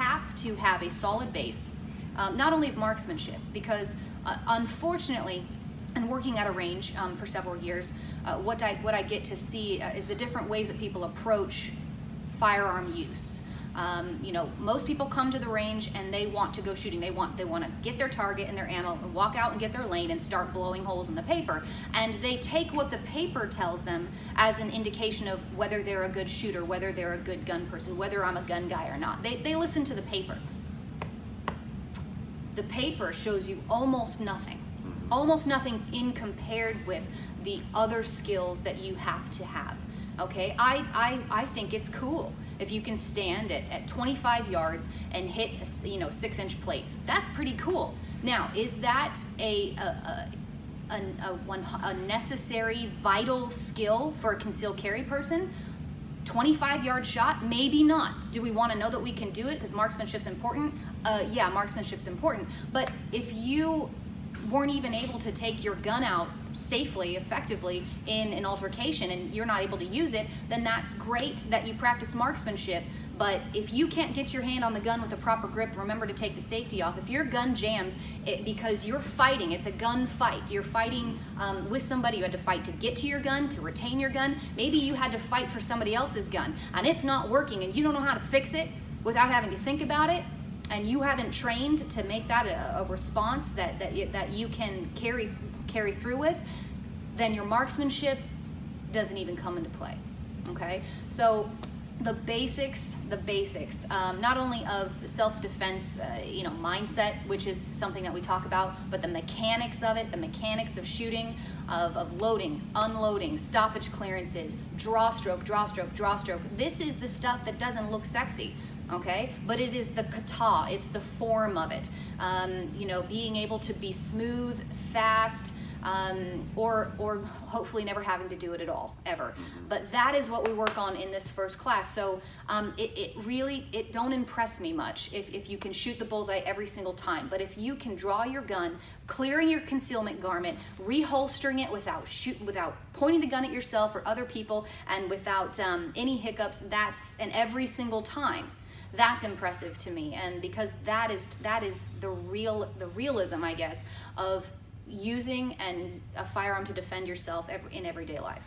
have to have a solid base, not only of marksmanship, because unfortunately, and working at a range for several years, what I get to see is the different ways that people approach firearm use. You know, most people come to the range and they want to go shooting. They want to get their target and their ammo and walk out and get their lane and start blowing holes in the paper. And they take what the paper tells them as an indication of whether they're a good shooter, whether they're a good gun person, whether I'm a gun guy or not. They listen to the paper. The paper shows you almost nothing in compared with the other skills that you have to have. Okay, I think it's cool if you can stand at 25 yards and hit a 6-inch plate. That's pretty cool. Now, is that a necessary, vital skill for a concealed carry person? 25-yard shot? Maybe not. Do we want to know that we can do it because marksmanship's important? Yeah, marksmanship's important. But if you weren't even able to take your gun out safely, effectively in an altercation and you're not able to use it, then that's great that you practice marksmanship. But if you can't get your hand on the gun with a proper grip, remember to take the safety off. If your gun jams because you're fighting, it's a gun fight. You're fighting with somebody. You had to fight to get to your gun, to retain your gun. Maybe you had to fight for somebody else's gun and it's not working and you don't know how to fix it without having to think about it, and you haven't trained to make that a response that you can carry through with, then your marksmanship doesn't even come into play. Okay, so the basics, not only of self-defense, mindset, which is something that we talk about, but the mechanics of it, the mechanics of shooting, of loading, unloading, stoppage clearances, draw stroke. This is the stuff that doesn't look sexy. Okay, but it is the kata, it's the form of it. Being able to be smooth, fast, or hopefully never having to do it at all, ever. But that is what we work on in this first class. So it really don't impress me much if you can shoot the bullseye every single time. But if you can draw your gun, clearing your concealment garment, reholstering it without pointing the gun at yourself or other people, and without any hiccups, and every single time. That's impressive to me, and because that is the realism, I guess, of using a firearm to defend yourself in everyday life.